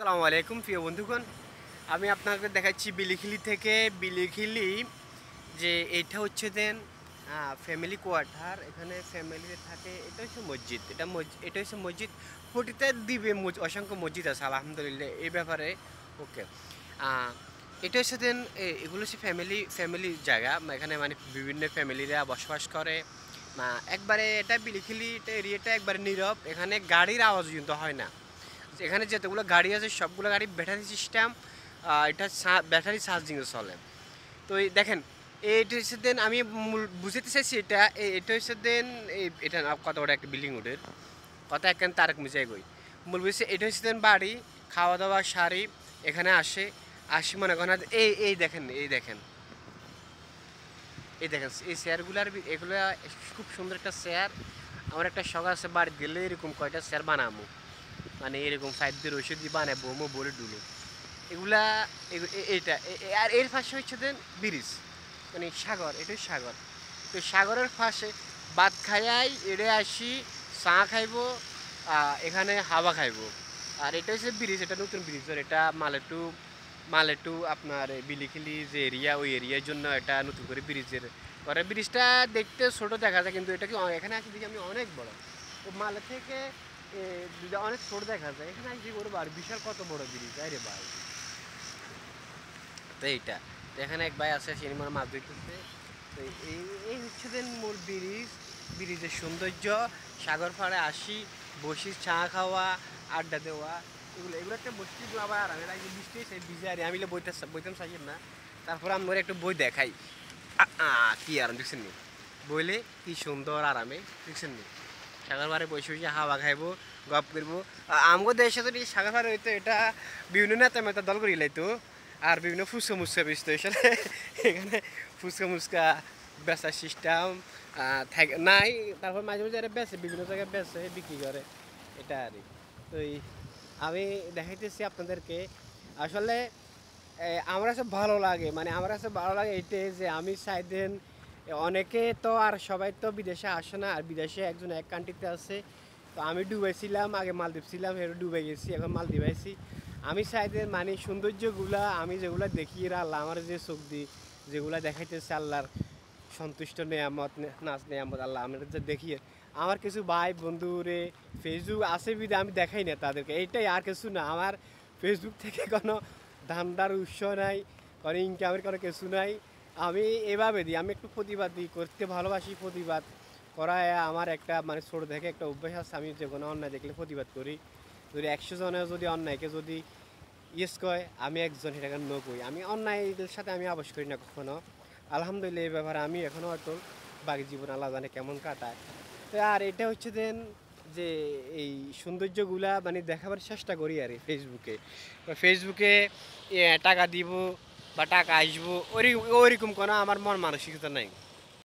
আসসালামু আলাইকুম প্রিয় বন্ধুগণ। আমি আপনাকে দেখাচ্ছি বিলিখিলি থেকে। বিলিখিলি যে এইটা হচ্ছে দেন ফ্যামিলি কোয়ার্টার। এখানে ফ্যামিলি থাকে। এটা হচ্ছে মসজিদ। এটা হচ্ছে মসজিদ। প্রতিটা দ্বীপে অসংখ্য মসজিদ আছে আলহামদুলিল্লাহ এই ব্যাপারে। ওকে। এটা হচ্ছে দেন এগুলো হচ্ছে ফ্যামিলি জায়গা। এখানে মানে বিভিন্ন ফ্যামিলিরা বসবাস করে। একবারে এটা বিলিখিলি এরিয়াটা একবারে নীরব। এখানে গাড়ির আওয়াজ কিন্তু হয় না। এখানে যতগুলো গাড়ি আছে সবগুলো গাড়ি ব্যাটারি সিস্টেম। এটা ব্যাটারি চার্জিংয়ে চলে। তো এই দেখেন, এইটা হচ্ছে দেন আমি মূল বুঝাতে চাইছি এটা হচ্ছে দেন এটা না কত বড় একটা বিল্ডিং ওঠের কথা একখান তারেক মিজাই গই মূল বুঝছে। এটা হচ্ছে দেন বাড়ি, খাওয়া দাওয়া শাড়ি এখানে আসি মনে করেন। এই দেখেন এই চেয়ারগুলার এগুলো খুব সুন্দর একটা চেয়ার। আমার একটা শখ আছে বাড়ি গেলে এরকম কয়টা চেয়ার বানাবো, মানে এরকম ফাইভ দিয়ে রসিদ দিয়ে বানাবো মো বলে ডুলো এগুলা। এইটা আর এর পাশে হচ্ছে দেন ব্রিজ, মানে সাগর। এটাই সাগর। তো সাগরের পাশে ভাত খাইয়াই এড়ে আসি, চা খাইবো, এখানে হাওয়া খাইবো। আর এটা হচ্ছে ব্রিজ, এটা নতুন ব্রিজ। এটা মালেটু আপনার বিলিখিলি যে এরিয়া, ওই এরিয়ার জন্য এটা নতুন করে ব্রিজের করে। ব্রিজটা দেখতে ছোট দেখা যায়, কিন্তু এটা কি এখানে আসি দেখি আমি অনেক বড়। তো মালে থেকে অনেক ছোট দেখা যায়। এখানে আসি করবো আর বিশাল কত বড় ব্রিজ রে ভাই। তো এইটা তো এখানে এক ভাই আছে সিনেমার মাছ ধরতেছে। তো এই এই হচ্ছে দেন মূল ব্রিজের সৌন্দর্য। সাগর পাড়ে আসি, বসি, চা খাওয়া, আড্ডা দেওয়া, এগুলো একটা বসি আবার আরামে লাগে। বৃষ্টি সেই ভিজে আর আমি বইতাম চাইছেন না। তারপরে আমরা একটু বই দেখাই। কি আরাম দেখছেন নি বইলে, কি সুন্দর আরামে দেখছেন নি। সাগর পাড়ে বসে বসে হাওয়া খাইবো, গপ করবো। আমগো দেশে যদি সাগর পাড়ে হইতো, এটা বিভিন্ন নেতা মেতা দল করে লাইতো। আর বিভিন্ন ফুচকা মুচকা বেচতো এসে এখানে ফুচকা মুচকা বেচার সিস্টেম নাই। তারপর মাঝে মাঝে এরা বেচে, বিভিন্ন জায়গায় বেচে, বিক্রি করে। এটা আর কি। তো আমি দেখাইতেছি আপনাদেরকে। আসলে আমার কাছে ভালো লাগে, মানে আমার কাছে ভালো লাগে এইটাই যে আমি চাই দেন অনেকে তো আর সবাই তো বিদেশে আসে না। আর বিদেশে একজন এক কান্ট্রিতে আছে। তো আমি ডুবাইছিলাম, আগে মালদ্বীপ ছিলাম, এর ডুবে গেছি, এখন মালদ্বীপ আইছি। আমি চাই যে মানে সৌন্দর্যগুলা আমি যেগুলো দেখি, আল্লাহ আমার যে চোখ দি যেগুলা দেখাইতেছে আল্লাহর সন্তুষ্ট নেয়ামত, নাচ নেয়ামত আল্লাহ আমরা যে দেখি। আমার কিছু ভাই বন্ধুরে ফেসবুক আছে বিধে আমি দেখাই না তাদেরকে, এইটাই আর কিছু না। আমার ফেসবুক থেকে কোনো ধান্দার উৎস নাই, কোনো ইনকামের কোনো কিছু নাই। আমি এভাবে দিই, আমি একটু প্রতিবাদ দিই, করতে ভালোবাসি। প্রতিবাদ করা আমার একটা মানে ছোটো থেকে একটা অভ্যাস আছে। আমি যে কোনো অন্যায় দেখলে প্রতিবাদ করি। যদি 100 জনে যদি অন্যায়কে যদি ইয়েস কয়, আমি একজন সেটাকে নো কই। আমি অন্যায়ের সাথে আমি আবাস করি না কখনো। আলহামদুলিল্লাহ এই ব্যাপারে আমি এখনও অটল। বাকি জীবন আল্লাহ জানে কেমন কাটায়। তো আর এটা হচ্ছে দেন যে এই সৌন্দর্যগুলা মানে দেখাবার চেষ্টা করি আর কি ফেসবুকে। তো ফেসবুকে টাকা দিব বা টাকা আসবো ওরকম কোনো আমার মন মানসিকতা নাই।